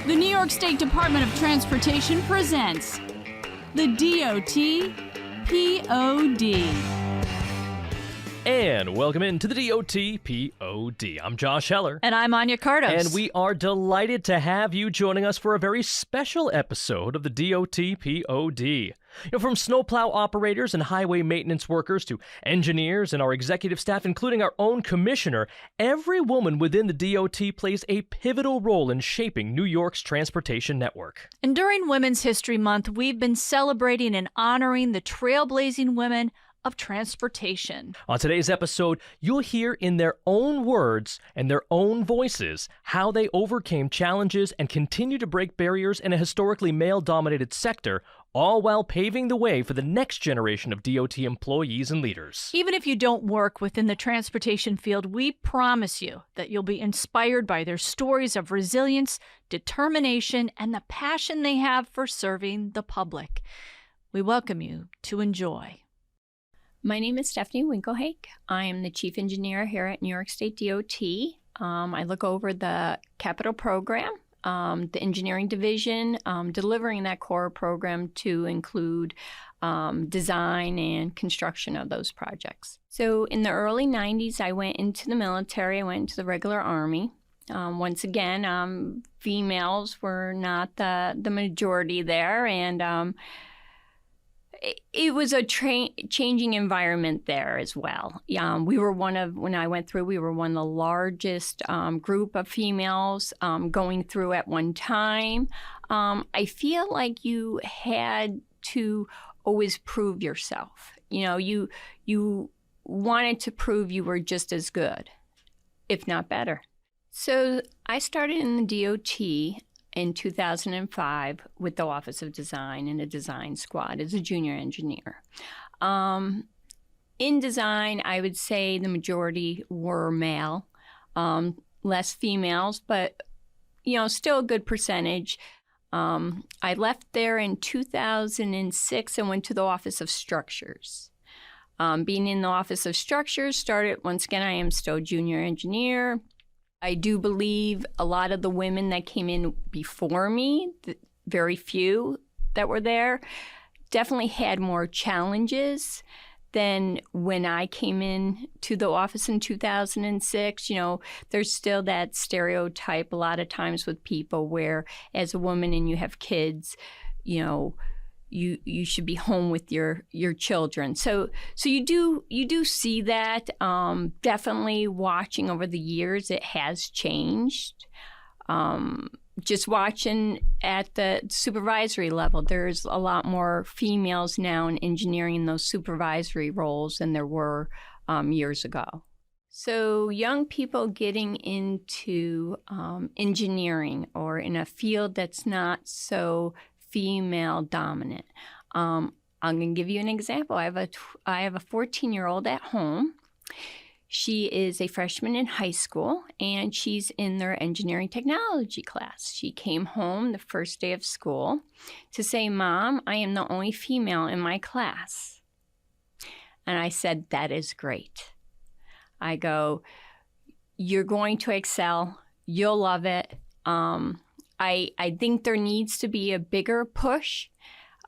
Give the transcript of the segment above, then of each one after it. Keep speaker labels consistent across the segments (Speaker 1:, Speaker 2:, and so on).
Speaker 1: The New York State Department of Transportation presents the DOT POD.
Speaker 2: And welcome into the DOT POD. I'm Josh Heller.
Speaker 1: And I'm Anya Kardos.
Speaker 2: And we are delighted to have you joining us for a very special episode of the DOT POD. From snowplow operators and highway maintenance workers to engineers and our executive staff, including our own commissioner, every woman within the DOT plays a pivotal role in shaping New York's transportation network.
Speaker 1: And during Women's History Month, we've been celebrating and honoring the trailblazing women of transportation.
Speaker 2: On today's episode, you'll hear in their own words and their own voices how they overcame challenges and continue to break barriers in a historically male-dominated sector, all while paving the way for the next generation of DOT employees and leaders.
Speaker 1: Even if you don't work within the transportation field, we promise you that you'll be inspired by their stories of resilience, determination, and the passion they have for serving the public. We welcome you to enjoy.
Speaker 3: My name is Stephanie Winkelhake. I am the chief engineer here at New York State DOT. I look over the capital program, the engineering division, delivering that core program to include design and construction of those projects. So in the early 90s, I went into the military. I went into the regular Army. Once again, females were not the majority there, and it was a changing environment there as well. We were when I went through, we were one of the largest group of females going through at one time. I feel like you had to always prove yourself. You wanted to prove you were just as good, if not better. So I started in the DOT in 2005 with the Office of Design and a design squad as a junior engineer. In design, I would say the majority were male, less females, but still a good percentage. I left there in 2006 and went to the Office of Structures. Being in the Office of Structures started, once again, I am still junior engineer. I do believe a lot of the women that came in before me, very few that were there, definitely had more challenges than when I came in to the office in 2006. There's still that stereotype a lot of times with people where as a woman and you have kids, you should be home with your children. So you do see that. Definitely watching over the years, it has changed. Just watching at the supervisory level, there's a lot more females now in engineering in those supervisory roles than there were years ago. So young people getting into engineering or in a field that's not so female dominant. I'm going to give you an example. I have a 14-year-old at home. She is a freshman in high school, and she's in their engineering technology class. She came home the first day of school to say, "Mom, I am the only female in my class." And I said, "That is great." I go, "You're going to excel. You'll love it." I think there needs to be a bigger push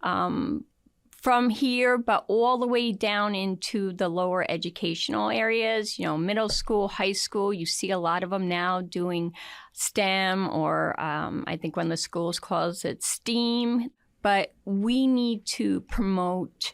Speaker 3: from here, but all the way down into the lower educational areas, middle school, high school. You see a lot of them now doing STEM, or I think one of the schools calls it STEAM. But we need to promote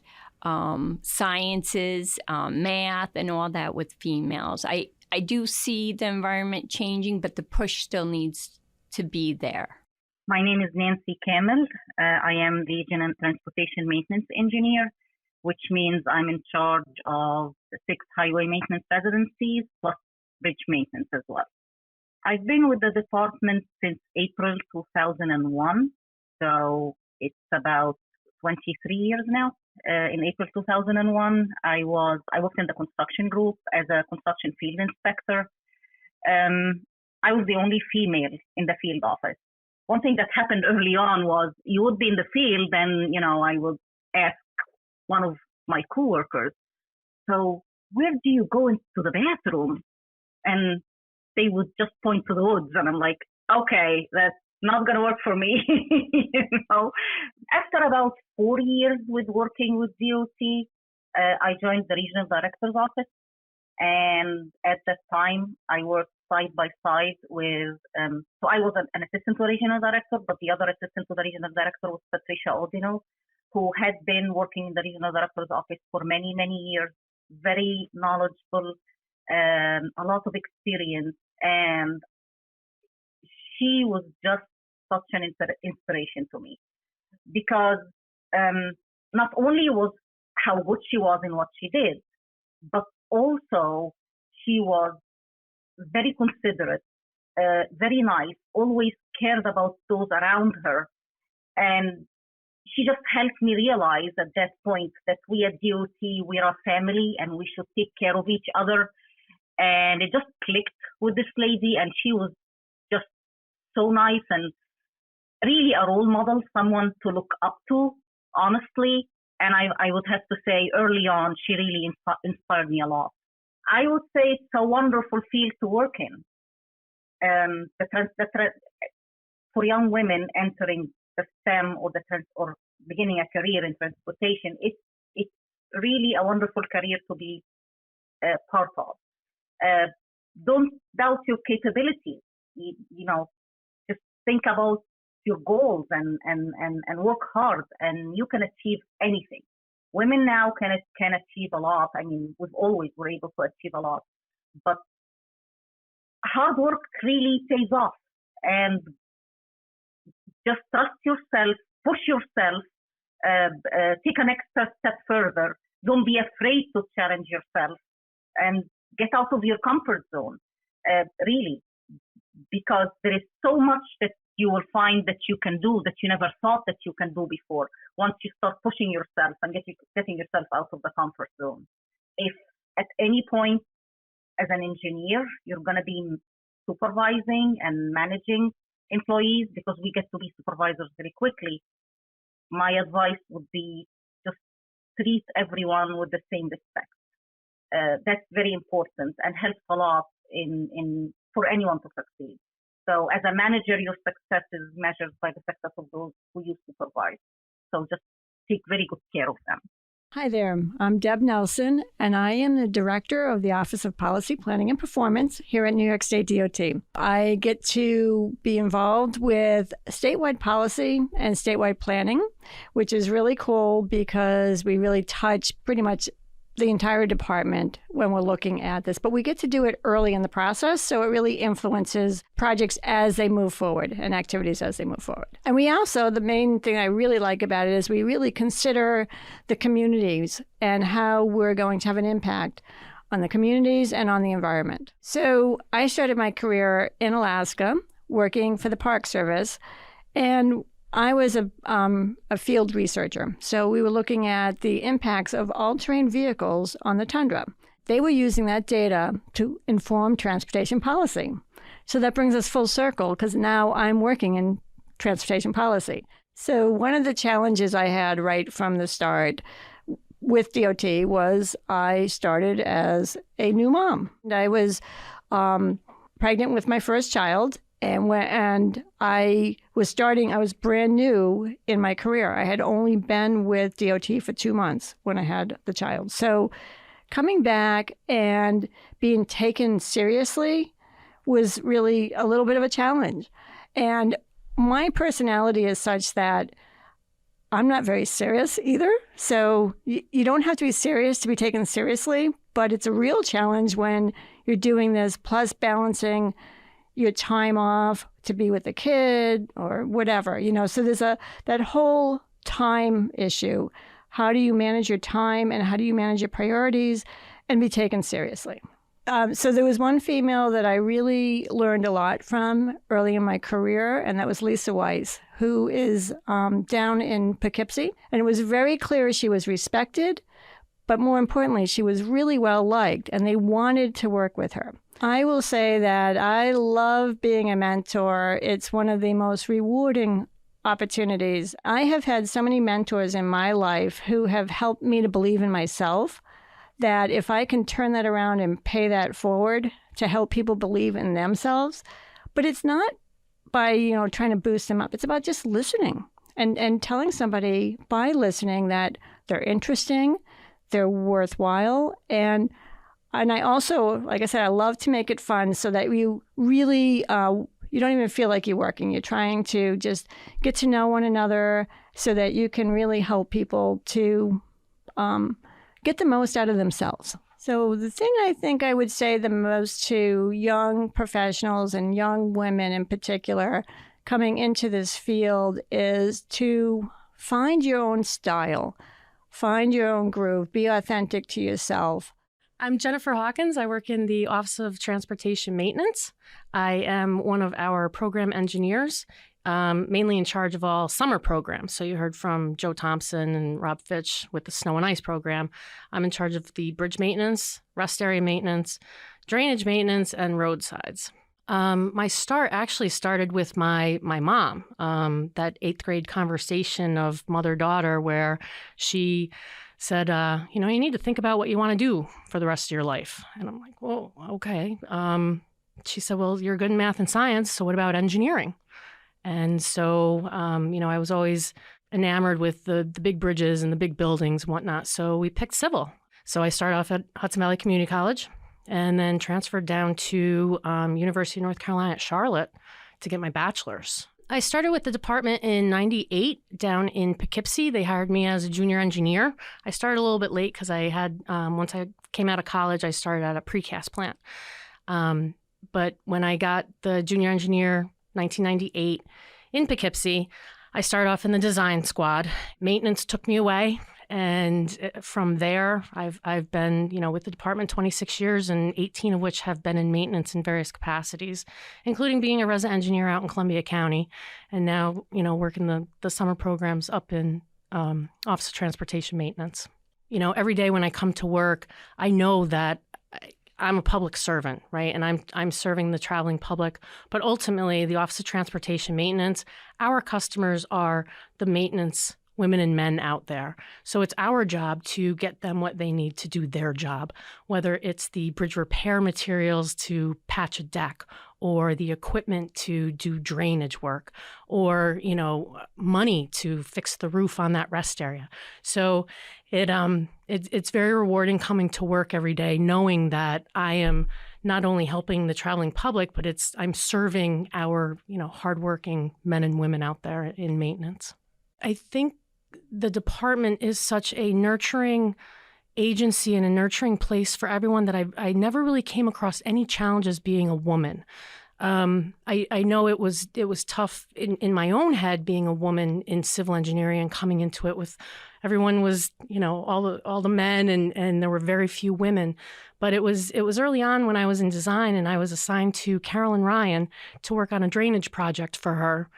Speaker 3: sciences, math, and all that with females. I do see the environment changing, but the push still needs to be there.
Speaker 4: My name is Nancy Kamel. I am the General Transportation Maintenance Engineer, which means I'm in charge of 6 highway maintenance residencies plus bridge maintenance as well. I've been with the department since April 2001, so it's about 23 years now. In April 2001, I worked in the construction group as a construction field inspector. I was the only female in the field office. One thing that happened early on was you would be in the field and, I would ask one of my coworkers, "So where do you go into the bathroom?" And they would just point to the woods. And I'm like, okay, that's not going to work for me. you know. After about 4 years with working with DOT, I joined the regional director's office. And at that time, I worked side by side with, so I was an assistant to the regional director, but the other assistant to the regional director was Patricia Odino, who had been working in the regional director's office for many, many years, very knowledgeable, a lot of experience. And she was just such an inspiration to me because not only was how good she was in what she did, but also she was very considerate, very nice, always cared about those around her. And she just helped me realize at that point that we at DOT, we're a family and we should take care of each other. And it just clicked with this lady, and she was just so nice and really a role model, someone to look up to, honestly. And I would have to say early on, she really inspired me a lot. I would say it's a wonderful field to work in. For young women entering the STEM or or beginning a career in transportation, it's really a wonderful career to be part of. Don't doubt your capabilities. You know, just think about your goals and work hard, and you can achieve anything. Women now can achieve a lot. I mean, we've always were able to achieve a lot, but hard work really pays off. And just trust yourself, push yourself, take an extra step further. Don't be afraid to challenge yourself and get out of your comfort zone, really, because there is so much that you will find that you can do that you never thought that you can do before once you start pushing yourself and getting yourself out of the comfort zone. If at any point as an engineer, you're going to be supervising and managing employees, because we get to be supervisors very quickly, my advice would be just treat everyone with the same respect. That's very important and helps a lot for anyone to succeed. So as a manager, your success is measured by the success of those who you supervise. So just take very good care of them.
Speaker 5: Hi there, I'm Deb Nelson, and I am the Director of the Office of Policy Planning and Performance here at New York State DOT. I get to be involved with statewide policy and statewide planning, which is really cool because we really touch pretty much the entire department when we're looking at this. But we get to do it early in the process, so it really influences projects as they move forward and activities as they move forward. And we also, the main thing I really like about it is we really consider the communities and how we're going to have an impact on the communities and on the environment. So I started my career in Alaska working for the Park Service, and I was a field researcher, so we were looking at the impacts of all-terrain vehicles on the tundra. They were using that data to inform transportation policy. So that brings us full circle, because now I'm working in transportation policy. So one of the challenges I had right from the start with DOT was I started as a new mom. I was pregnant with my first child. And I was brand new in my career. I had only been with DOT for 2 months when I had the child. So coming back and being taken seriously was really a little bit of a challenge. And my personality is such that I'm not very serious either. So you don't have to be serious to be taken seriously, but it's a real challenge when you're doing this, plus balancing your time off to be with the kid or whatever, so there's that whole time issue. How do you manage your time and how do you manage your priorities and be taken seriously? So there was one female that I really learned a lot from early in my career, and that was Lisa Weiss, who is down in Poughkeepsie. And it was very clear she was respected, but more importantly, she was really well liked, and they wanted to work with her. I will say that I love being a mentor. It's one of the most rewarding opportunities. I have had so many mentors in my life who have helped me to believe in myself, that if I can turn that around and pay that forward to help people believe in themselves, but it's not by trying to boost them up. It's about just listening and telling somebody by listening that they're interesting, they're worthwhile, and I also, like I said, I love to make it fun so that you really you don't even feel like you're working. You're trying to just get to know one another so that you can really help people to get the most out of themselves. So the thing I think I would say the most to young professionals and young women in particular coming into this field is to find your own style, find your own groove, be authentic to yourself.
Speaker 6: I'm Jennifer Hawkins. I work in the Office of Transportation Maintenance. I am one of our program engineers, mainly in charge of all summer programs. So you heard from Joe Thompson and Rob Fitch with the snow and ice program. I'm in charge of the bridge maintenance, rest area maintenance, drainage maintenance, and roadsides. My start actually started with my mom, that 8th grade conversation of mother-daughter where she said, you need to think about what you want to do for the rest of your life. And I'm like, well, okay. She said, well, you're good in math and science, so what about engineering? And so, I was always enamored with the big bridges and the big buildings and whatnot, so we picked civil. So I started off at Hudson Valley Community College and then transferred down to University of North Carolina at Charlotte to get my bachelor's. I started with the department in 98 down in Poughkeepsie. They hired me as a junior engineer. I started a little bit late because I had, once I came out of college, I started at a precast plant. But when I got the junior engineer, 1998, in Poughkeepsie, I started off in the design squad. Maintenance took me away. And from there, I've been, with the department 26 years, and 18 of which have been in maintenance in various capacities, including being a resident engineer out in Columbia County, and now, working the summer programs up in Office of Transportation Maintenance. Every day when I come to work, I know that I'm a public servant, right? And I'm serving the traveling public. But ultimately, the Office of Transportation Maintenance, our customers are the maintenance women and men out there. So it's our job to get them what they need to do their job, whether it's the bridge repair materials to patch a deck, or the equipment to do drainage work, or, money to fix the roof on that rest area. So it's very rewarding coming to work every day, knowing that I am not only helping the traveling public, but I'm serving our, hardworking men and women out there in maintenance. I think the department is such a nurturing agency and a nurturing place for everyone that I never really came across any challenges being a woman. I know it was tough in my own head being a woman in civil engineering and coming into it with everyone was, all the men and there were very few women. But it was early on when I was in design and I was assigned to Carolyn Ryan to work on a drainage project for her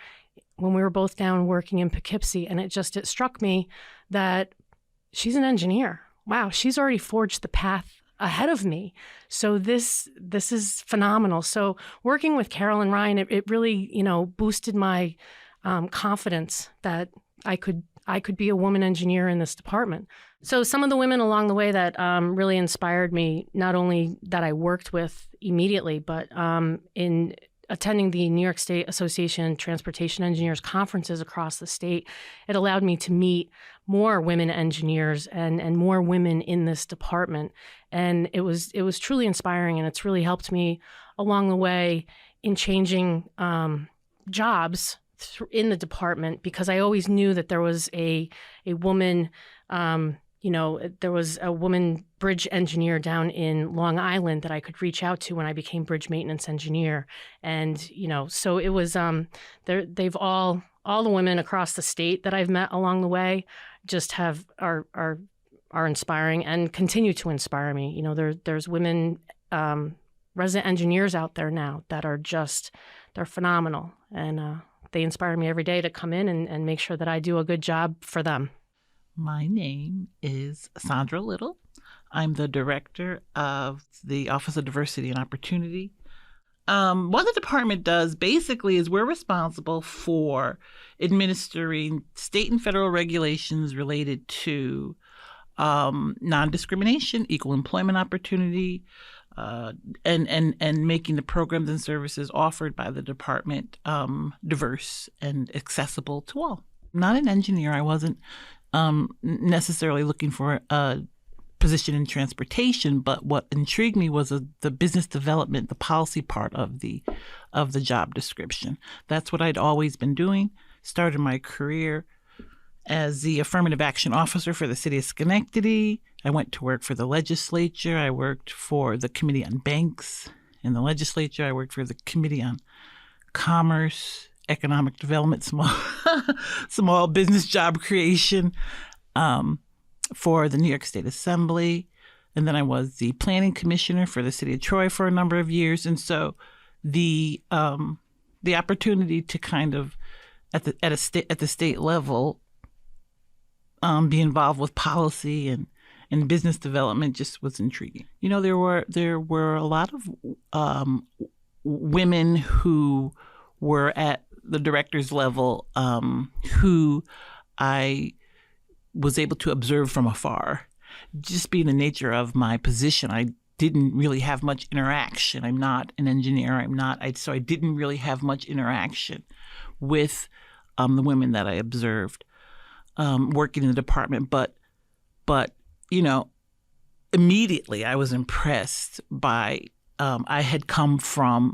Speaker 6: when we were both down working in Poughkeepsie. And it struck me that she's an engineer. Wow, she's already forged the path ahead of me. So this is phenomenal. So working with Carolyn Ryan, it really, boosted my confidence that I could be a woman engineer in this department. So some of the women along the way that really inspired me, not only that I worked with immediately, but in attending the New York State Association of Transportation Engineers conferences across the state, it allowed me to meet more women engineers and more women in this department. And it was truly inspiring, and it's really helped me along the way in changing jobs in the department, because I always knew that there was a woman, there was a woman bridge engineer down in Long Island that I could reach out to when I became bridge maintenance engineer. And, so it was, they've all the women across the state that I've met along the way just are inspiring and continue to inspire me. There's women, resident engineers out there now that are they're phenomenal. And they inspire me every day to come in and make sure that I do a good job for them.
Speaker 7: My name is Sondra Little. I'm the director of the Office of Diversity and Opportunity. What the department does basically is we're responsible for administering state and federal regulations related to non-discrimination, equal employment opportunity, and making the programs and services offered by the department diverse and accessible to all. I'm not an engineer. I wasn't necessarily looking for a position in transportation, but what intrigued me was the business development, the policy part of the job description. That's what I'd always been doing. Started my career as the affirmative action officer for the city of Schenectady. I went to work for the legislature. I worked for the Committee on Banks in the legislature. I worked for the Committee on Commerce, Economic Development, small business job creation for the New York State Assembly. And then I was the planning commissioner for the city of Troy for a number of years. And so the opportunity to kind of at the state level be involved with policy and business development just was intriguing. You know, there were a lot of women who were at the director's level who I was able to observe from afar. Just being the nature of my position, I didn't really have much interaction. I'm not an engineer. So I didn't really have much interaction with the women that I observed working in the department. But you know, immediately I was impressed by. I had come from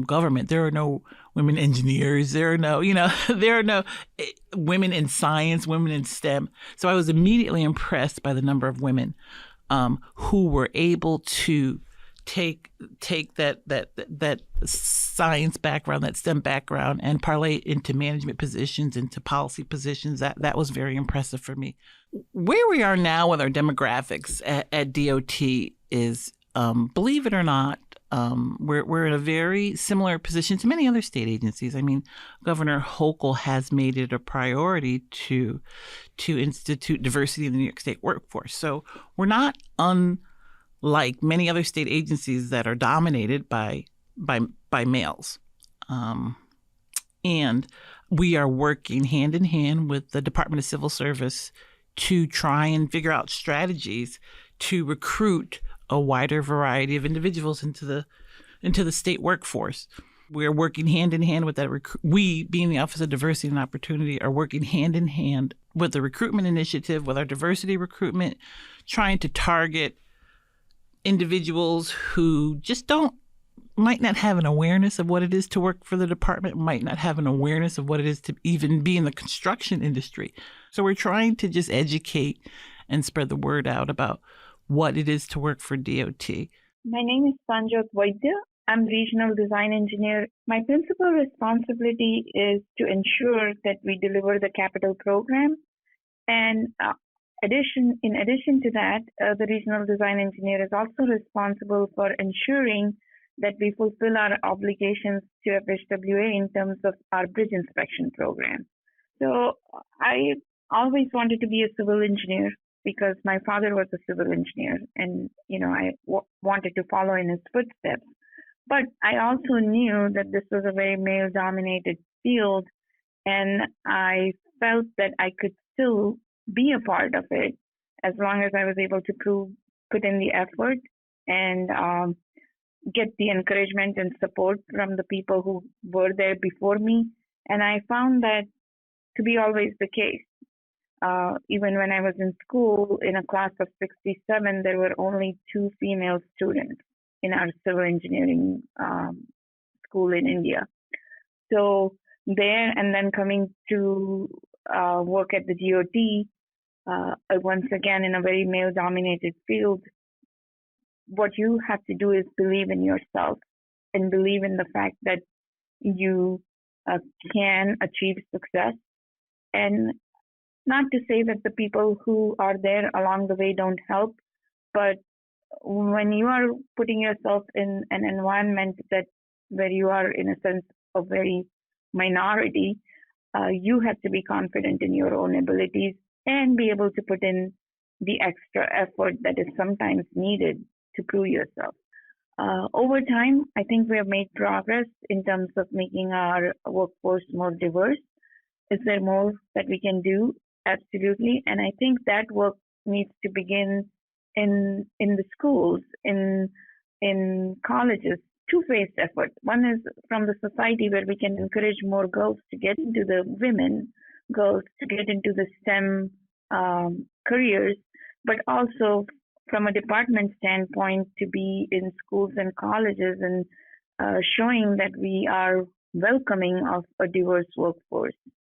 Speaker 7: government. There are no women engineers. There are no women in science, women in STEM. So I was immediately impressed by the number of women who were able to take that science background, that STEM background, and parlay it into management positions, into policy positions. That was very impressive for me. Where we are now with our demographics at DOT is, believe it or not, we're in a very similar position to many other state agencies. I mean, Governor Hochul has made it a priority to institute diversity in the New York State workforce. So we're not unlike many other state agencies that are dominated by males. And we are working hand in hand with the Department of Civil Service to try and figure out strategies to recruit a wider variety of individuals into the state workforce. We're working hand in hand with that. We, being the Office of Diversity and Opportunity, are working hand in hand with the recruitment initiative, with our diversity recruitment, trying to target individuals who just might not have an awareness of what it is to work for the department, might not have an awareness of what it is to even be in the construction industry. So we're trying to just educate and spread the word out about what it is to work for DOT.
Speaker 8: My name is Sanjyot Vaidya. I'm Regional Design Engineer. My principal responsibility is to ensure that we deliver the capital program. And in addition to that, the Regional Design Engineer is also responsible for ensuring that we fulfill our obligations to FHWA in terms of our bridge inspection program. So I always wanted to be a civil engineer because my father was a civil engineer, and I wanted to follow in his footsteps. But I also knew that this was a very male-dominated field, and I felt that I could still be a part of it as long as I was able to put in the effort and get the encouragement and support from the people who were there before me. And I found that to be always the case. Even when I was in school, in a class of 67, there were only 2 female students in our civil engineering school in India. So there, and then coming to work at the DOT, once again in a very male-dominated field, what you have to do is believe in yourself and believe in the fact that you can achieve success. And not to say that the people who are there along the way don't help, but when you are putting yourself in an environment where you are in a sense a very minority, you have to be confident in your own abilities and be able to put in the extra effort that is sometimes needed to prove yourself. Over time, I think we have made progress in terms of making our workforce more diverse. Is there more that we can do? Absolutely. And I think that work needs to begin in the schools, in in colleges, two-phased effort. One is from the society where we can encourage more girls to get into girls to get into the STEM careers, but also from a department standpoint to be in schools and colleges and showing that we are welcoming of a diverse workforce.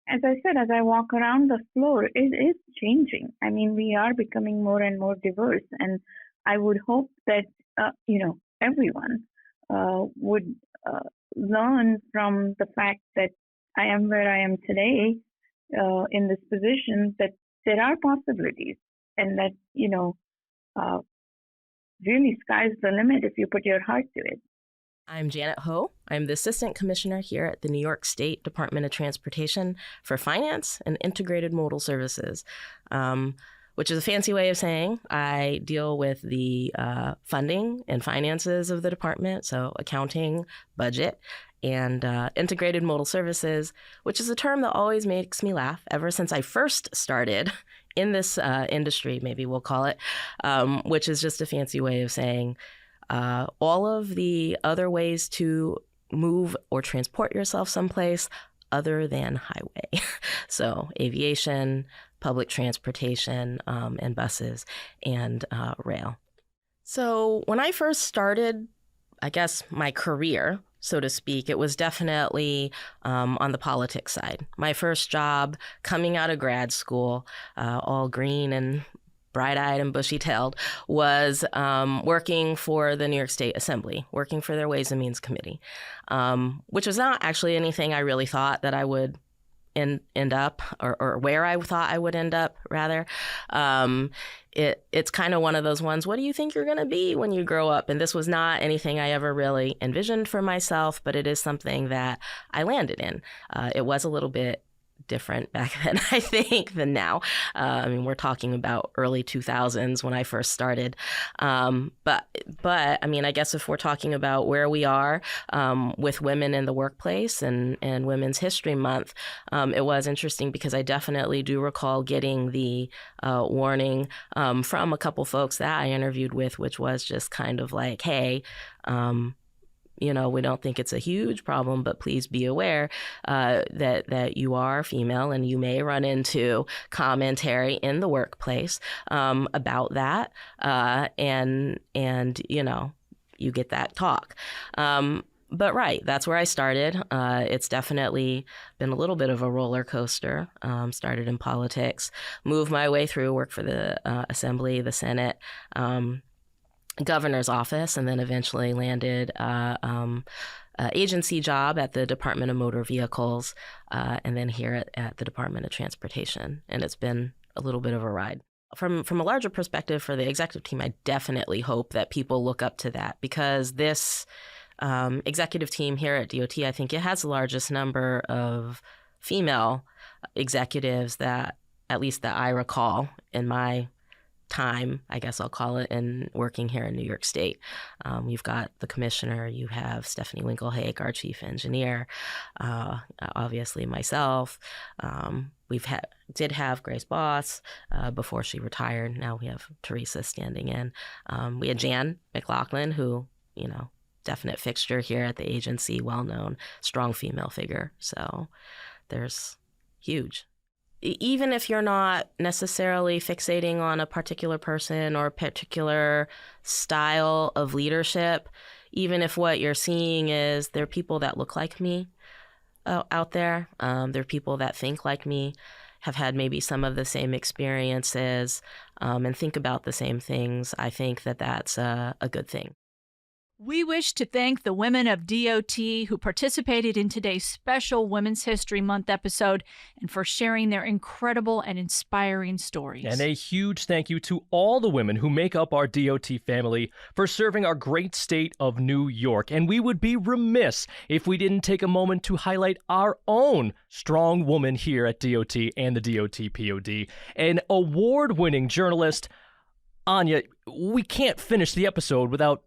Speaker 8: As I said, as I walk around the floor, it is changing. I mean, we are becoming more and more diverse, and I would hope that everyone would learn from the fact that I am where I am today in this position, that there are possibilities, and that really sky's the limit if you put your heart to it.
Speaker 9: I'm Janet Ho. I'm the Assistant Commissioner here at the New York State Department of Transportation for Finance and Integrated Modal Services, which is a fancy way of saying I deal with the funding and finances of the department, so accounting, budget, and integrated modal services, which is a term that always makes me laugh ever since I first started in this industry, maybe we'll call it, which is just a fancy way of saying all of the other ways to move or transport yourself someplace other than highway. So aviation, public transportation, and buses, and rail. So when I first started, I guess, my career, so to speak, it was definitely on the politics side. My first job coming out of grad school, all green and bright-eyed and bushy-tailed, was working for the New York State Assembly, working for their Ways and Means Committee, which was not actually anything I really thought that I would end up, or where I thought I would end up, rather. It's kind of one of those ones, what do you think you're going to be when you grow up? And this was not anything I ever really envisioned for myself, but it is something that I landed in. It was a little bit different back then, I think, than now. I mean, we're talking about early 2000s when I first started. But I mean, I guess if we're talking about where we are with women in the workplace and Women's History Month, it was interesting because I definitely do recall getting the warning from a couple folks that I interviewed with, which was just kind of like, hey, we don't think it's a huge problem, but please be aware that you are female and you may run into commentary in the workplace about that, and you get that talk. But right, that's where I started. It's definitely been a little bit of a roller coaster. Started in politics, moved my way through, worked for the Assembly, the Senate, governor's office, and then eventually landed agency job at the Department of Motor Vehicles, and then here at the Department of Transportation. And it's been a little bit of a ride. From a larger perspective for the executive team, I definitely hope that people look up to that, because this executive team here at DOT, I think it has the largest number of female executives that, at least that I recall in my time, I guess I'll call it, in working here in New York State. You've got the commissioner, you have Stephanie Winkelhake, our chief engineer, obviously myself. Did have Grace Boss before she retired. Now we have Teresa standing in. We had Jan McLaughlin, who, definite fixture here at the agency, well-known, strong female figure. So there's huge. Even if you're not necessarily fixating on a particular person or a particular style of leadership, even if what you're seeing is there are people that look like me out there, there are people that think like me, have had maybe some of the same experiences, and think about the same things, I think that that's a good thing.
Speaker 1: We wish to thank the women of DOT who participated in today's special Women's History Month episode and for sharing their incredible and inspiring stories.
Speaker 2: And a huge thank you to all the women who make up our DOT family for serving our great state of New York. And we would be remiss if we didn't take a moment to highlight our own strong woman here at DOT and the DOT POD, an award-winning journalist. Anya, we can't finish the episode without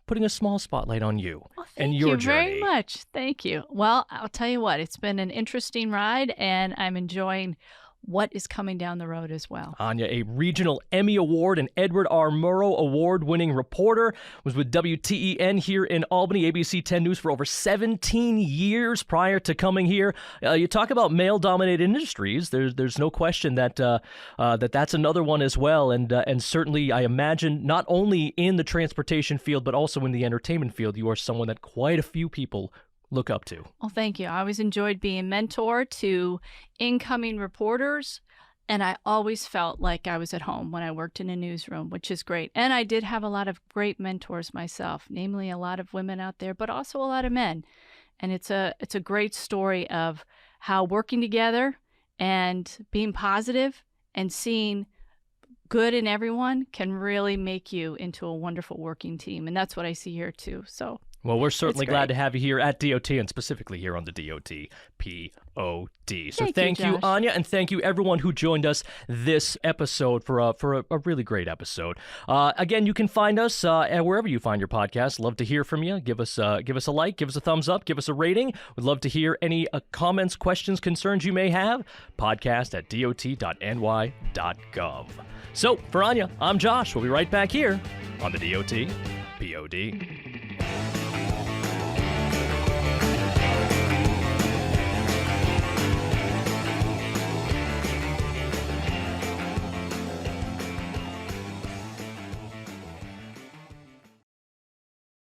Speaker 2: putting a small spotlight on you and your journey.
Speaker 1: Thank you very much. Thank you. Well, I'll tell you what, it's been an interesting ride, and I'm enjoying what is coming down the road as well.
Speaker 2: Anya, a regional Emmy Award and Edward R. Murrow Award-winning reporter, was with WTEN here in Albany, ABC 10 News for over 17 years prior to coming here. You talk about male-dominated industries. There's no question that that's another one as well, and certainly I imagine not only in the transportation field but also in the entertainment field, you are someone that quite a few people look up to.
Speaker 1: Well, thank you. I always enjoyed being mentor to incoming reporters, and I always felt like I was at home when I worked in a newsroom, which is great. And I did have a lot of great mentors myself, namely a lot of women out there, but also a lot of men. And it's a great story of how working together and being positive and seeing good in everyone can really make you into a wonderful working team. And that's what I see here too. So
Speaker 2: well, we're certainly glad to have you here at DOT and specifically here on the DOT POD. So thank you, Anya, and thank you everyone who joined us this episode for a really great episode. Again, you can find us wherever you find your podcast. Love to hear from you. Give us a like, give us a thumbs up, give us a rating. We'd love to hear any comments, questions, concerns you may have. Podcast at dot.ny.gov. So for Anya, I'm Josh. We'll be right back here on the DOT POD.